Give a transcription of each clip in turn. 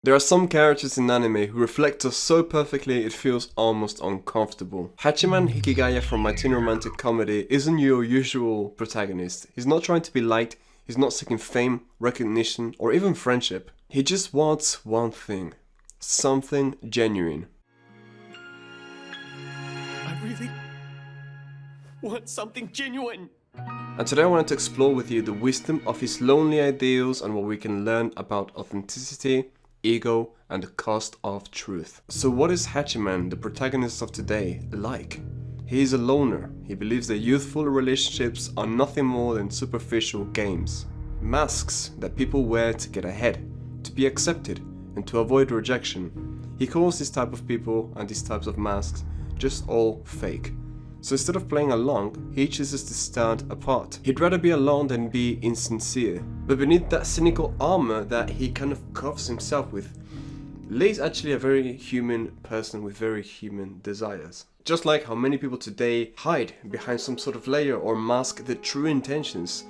There are some characters in anime who reflect us so perfectly it feels almost uncomfortable. Hatchiman Hikigaya from My Teen Romantic Comedy isn't your usual protagonist. He's not trying to be liked, he's not seeking fame, recognition, or even friendship. He just wants one thing. Something genuine. I really want something genuine. And today I wanted to explore with you the wisdom of his lonely ideals and what we can learn about authenticity, ego, and the cost of truth. So what is Hatchiman, the protagonist of today, like? He is a loner. He believes that youthful relationships are nothing more than superficial games. Masks that people wear to get ahead, to be accepted, and to avoid rejection. He calls this type of people and these types of masks just all fake. So instead of playing along, he chooses to stand apart. He'd rather be alone than be insincere. But beneath that cynical armor that he kind of covers himself with, lays actually a very human person with very human desires. Just like how many people today hide behind some sort of layer or mask their true intentions,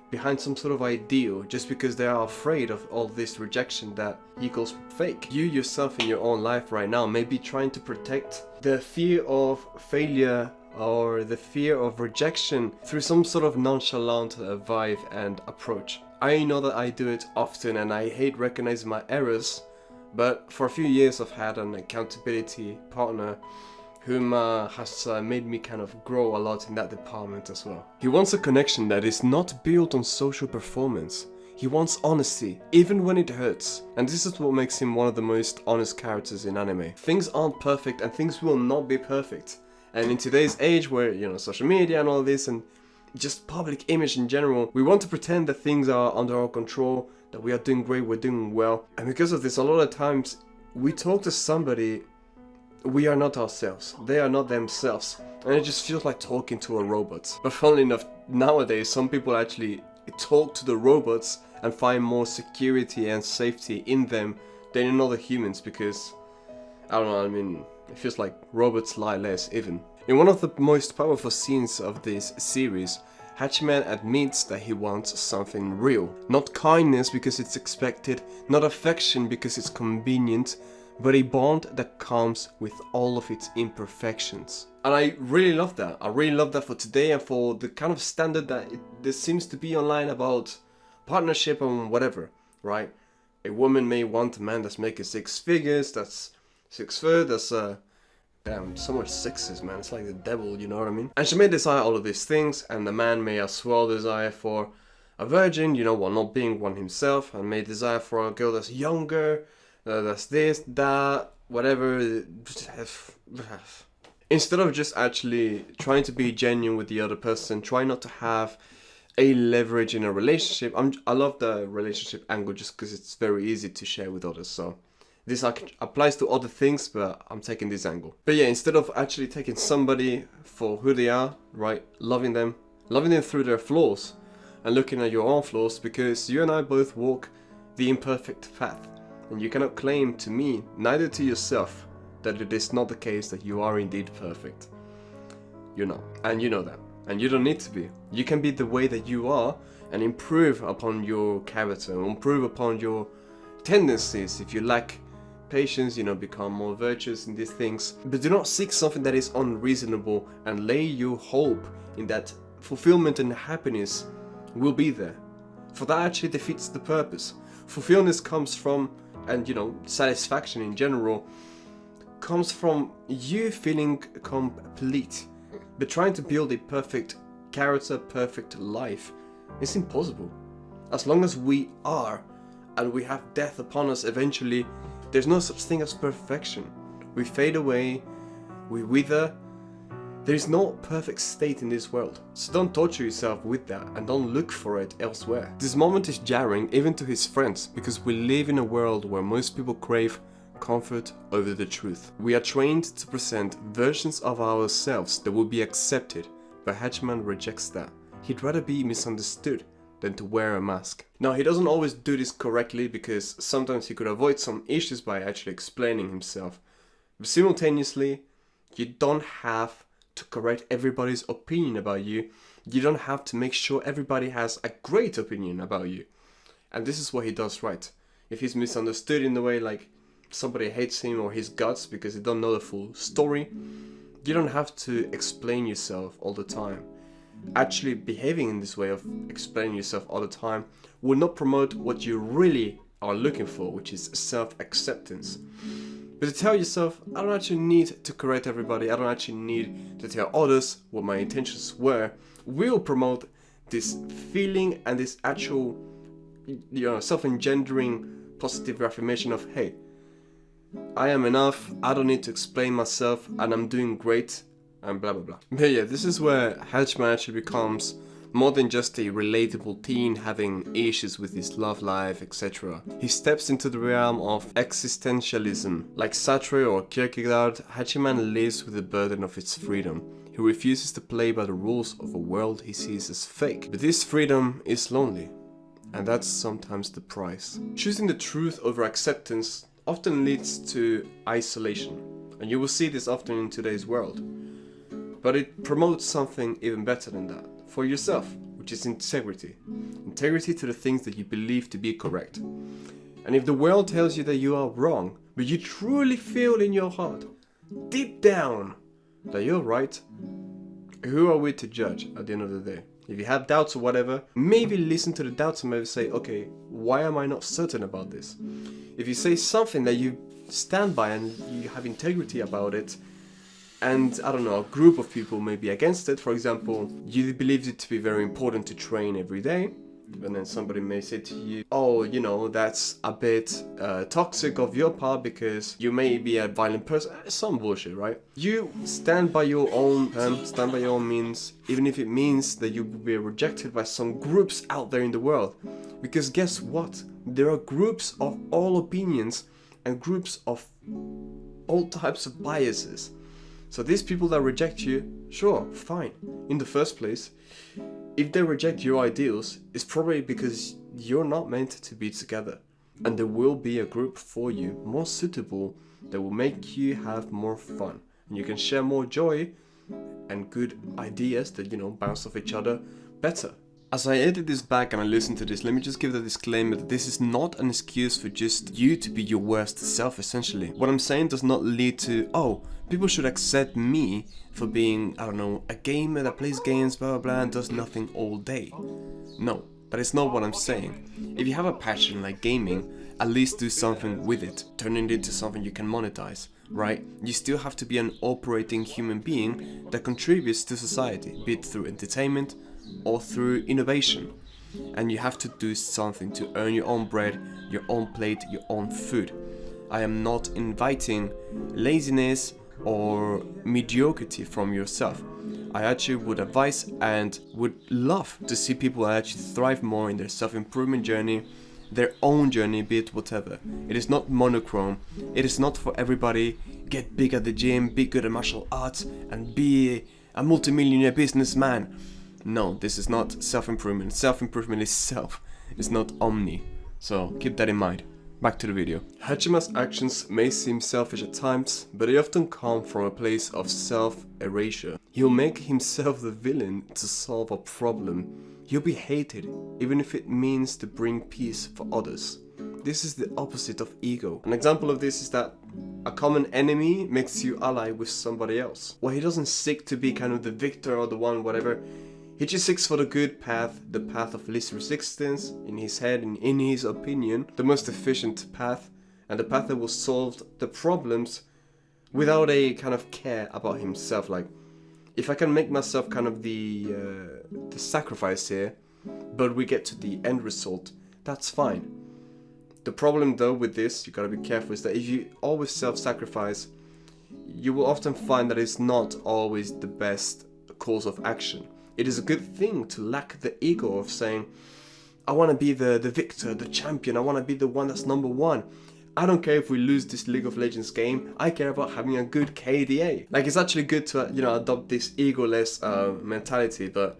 behind some sort of ideal, just because they are afraid of all this rejection that equals fake. You yourself in your own life right now may be trying to protect the fear of failure or the fear of rejection through some sort of nonchalant vibe and approach. I know that I do it often and I hate recognizing my errors, but for a few years I've had an accountability partner whom has made me kind of grow a lot in that department as well. He wants a connection that is not built on social performance. He wants honesty, even when it hurts. And this is what makes him one of the most honest characters in anime. Things aren't perfect and things will not be perfect. And in today's age where, social media and all this and just public image in general, we want to pretend that things are under our control, that we are doing great, we're doing well. And because of this, a lot of times we talk to somebody, we are not ourselves, they are not themselves. And it just feels like talking to a robot. But funnily enough, nowadays some people actually talk to the robots and find more security and safety in them than in other humans because, I don't know, it feels like robots lie less even. In one of the most powerful scenes of this series, Hatchiman admits that he wants something real. Not kindness because it's expected, not affection because it's convenient, but a bond that comes with all of its imperfections. And I really love that. I really love that for today and for the kind of standard that there seems to be online about partnership and whatever, right? A woman may want a man that's making six figures, that's 6'4", that's damn, so much sexist, man. It's like the devil, you know what I mean? And she may desire all of these things, and the man may as well desire for a virgin, while not being one himself, and may desire for a girl that's younger, that's this, that, whatever. Instead of just actually trying to be genuine with the other person, try not to have a leverage in a relationship. I love the relationship angle just because it's very easy to share with others, so this applies to other things, but I'm taking this angle. But yeah, instead of actually taking somebody for who they are, right, loving them through their flaws, and looking at your own flaws, because you and I both walk the imperfect path, and you cannot claim to me, neither to yourself, that it is not the case that you are indeed perfect. And you know that. And you don't need to be. You can be the way that you are, and improve upon your character, improve upon your tendencies. If you lack patience, become more virtuous in these things. But do not seek something that is unreasonable and lay your hope in that fulfillment and happiness will be there. For that actually defeats the purpose. Fulfillment comes from, and satisfaction in general, comes from you feeling complete. But trying to build a perfect character, perfect life, is impossible. As long as we are, and we have death upon us eventually, there's no such thing as perfection. We fade away, we wither. There is no perfect state in this world. So don't torture yourself with that and don't look for it elsewhere. This moment is jarring even to his friends because we live in a world where most people crave comfort over the truth. We are trained to present versions of ourselves that will be accepted, but Hatchiman rejects that. He'd rather be misunderstood than to wear a mask. Now, he doesn't always do this correctly because sometimes he could avoid some issues by actually explaining himself. But simultaneously, you don't have to correct everybody's opinion about you. You don't have to make sure everybody has a great opinion about you. And this is what he does right. if he's misunderstood in the way like somebody hates him or his guts because they don't know the full story, you don't have to explain yourself all the time. Actually behaving in this way of explaining yourself all the time will not promote what you really are looking for, which is self-acceptance. But to tell yourself, I don't actually need to correct everybody, I don't actually need to tell others what my intentions were, will promote this feeling and this actual, self-engendering positive affirmation of, hey, I am enough, I don't need to explain myself, and I'm doing great, and blah blah blah. But yeah, this is where Hatchiman actually becomes more than just a relatable teen having issues with his love life, etc. He steps into the realm of existentialism. Like Sartre or Kierkegaard, Hatchiman lives with the burden of its freedom. He refuses to play by the rules of a world he sees as fake. But this freedom is lonely, and that's sometimes the price. Choosing the truth over acceptance often leads to isolation, and you will see this often in today's world. But it promotes something even better than that, for yourself, which is integrity. Integrity to the things that you believe to be correct. And if the world tells you that you are wrong, but you truly feel in your heart, deep down, that you're right, who are we to judge at the end of the day? If you have doubts or whatever, maybe listen to the doubts and maybe say, okay, why am I not certain about this? If you say something that you stand by and you have integrity about it, and I don't know, a group of people may be against it, for example, you believe it to be very important to train every day, and then somebody may say to you, oh, that's a bit toxic of your part because you may be a violent person. Some bullshit, right? You stand by your own stand by your own means, even if it means that you will be rejected by some groups out there in the world. Because guess what? There are groups of all opinions and groups of all types of biases. So these people that reject you, sure, fine. In the first place, if they reject your ideals, it's probably because you're not meant to be together. And there will be a group for you more suitable that will make you have more fun. And you can share more joy and good ideas that, bounce off each other better. As I edit this back and I listen to this, let me just give the disclaimer that this is not an excuse for just you to be your worst self, essentially. What I'm saying does not lead to, people should accept me for being, a gamer that plays games, blah blah blah, and does nothing all day. No, that is not what I'm saying. If you have a passion like gaming, at least do something with it. Turn it into something you can monetize, right? You still have to be an operating human being that contributes to society, be it through entertainment, or through innovation. And you have to do something to earn your own bread, your own plate, your own food. I am not inviting laziness or mediocrity from yourself. I actually would advise and would love to see people actually thrive more in their self-improvement journey, their own journey, be it whatever. It is not monochrome. It is not for everybody. Get big at the gym, be good at martial arts, and be a multimillionaire businessman. No, this is not self-improvement. Self-improvement is self. It's not omni. So keep that in mind. Back to the video. Hatchiman's actions may seem selfish at times, but they often come from a place of self-erasure. He'll make himself the villain to solve a problem. He'll be hated, even if it means to bring peace for others. This is the opposite of ego. An example of this is that a common enemy makes you ally with somebody else. Well, he doesn't seek to be kind of the victor or the one, whatever. He just seeks for the good path, the path of least resistance, in his head and in his opinion, the most efficient path, and the path that will solve the problems without a kind of care about himself. Like, if I can make myself kind of the sacrifice here, but we get to the end result, that's fine. The problem though with this, you gotta be careful, is that if you always self-sacrifice, you will often find that it's not always the best course of action. It is a good thing to lack the ego of saying, I want to be the victor, the champion, I want to be the one that's number one. I don't care if we lose this League of Legends game, I care about having a good KDA. Like, it's actually good to, adopt this egoless mentality, but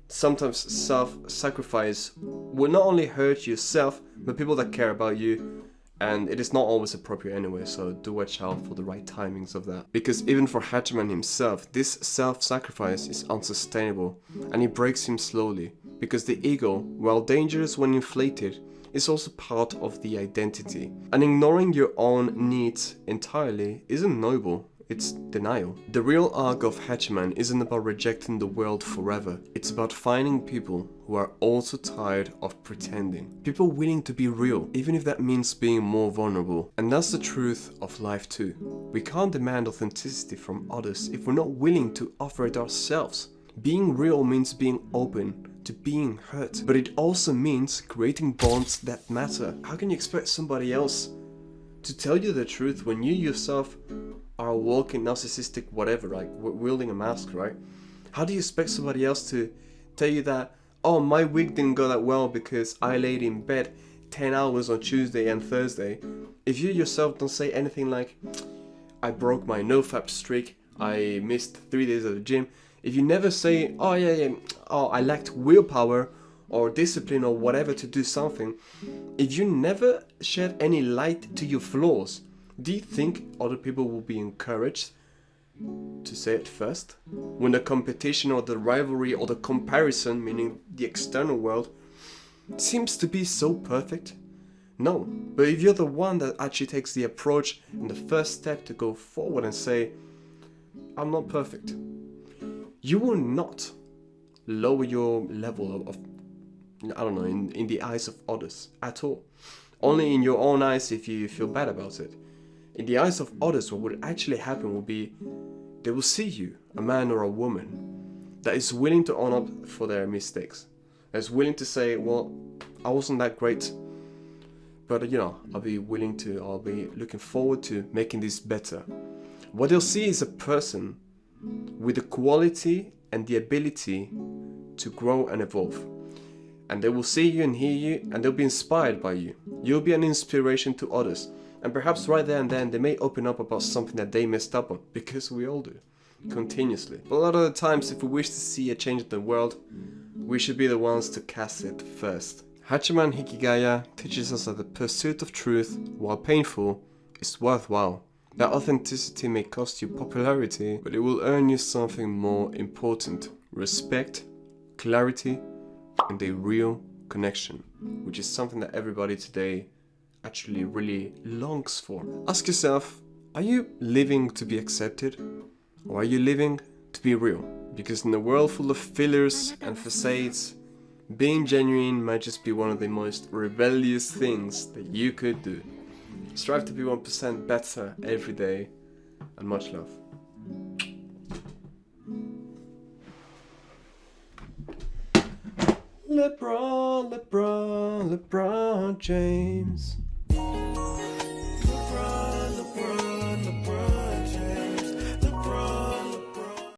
sometimes self-sacrifice will not only hurt yourself, but people that care about you. And it is not always appropriate anyway, so do watch out for the right timings of that. Because even for Hatchiman himself, this self-sacrifice is unsustainable, and it breaks him slowly. Because the ego, while dangerous when inflated, is also part of the identity. And ignoring your own needs entirely isn't noble. It's denial. The real arc of Hatchiman isn't about rejecting the world forever. It's about finding people who are also tired of pretending. People willing to be real, even if that means being more vulnerable. And that's the truth of life too. We can't demand authenticity from others if we're not willing to offer it ourselves. Being real means being open to being hurt, but it also means creating bonds that matter. How can you expect somebody else to tell you the truth when you yourself are a walking narcissistic whatever, like wielding a mask, right? How do you expect somebody else to tell you that, oh, my week didn't go that well because I laid in bed 10 hours on Tuesday and Thursday, if you yourself don't say anything like, I broke my nofap streak, I missed 3 days at the gym, if you never say, oh yeah, oh, I lacked willpower or discipline or whatever to do something, if you never shed any light to your flaws, do you think other people will be encouraged to say it first? When the competition or the rivalry or the comparison, meaning the external world, seems to be so perfect? No, but if you're the one that actually takes the approach and the first step to go forward and say, I'm not perfect, you will not lower your level of I don't know, in the eyes of others at all. Only in your own eyes if you feel bad about it. In the eyes of others, what would actually happen will be they will see you, a man or a woman, that is willing to own up for their mistakes. That is willing to say, well, I wasn't that great, but I'll be looking forward to making this better. What they'll see is a person with the quality and the ability to grow and evolve. And they will see you and hear you, and they'll be inspired by you. You'll be an inspiration to others. And perhaps right there and then they may open up about something that they messed up on, because we all do, continuously. But a lot of the times, if we wish to see a change in the world, we should be the ones to cast it first. Hatchiman Hikigaya teaches us that the pursuit of truth, while painful, is worthwhile. That authenticity may cost you popularity, but it will earn you something more important: respect, clarity, and a real connection, which is something that everybody today actually really longs for. Ask yourself, are you living to be accepted, or are you living to be real? Because in a world full of fillers and facades, being genuine might just be one of the most rebellious things that you could do. Strive to be 1% better every day, and much love. LeBron James.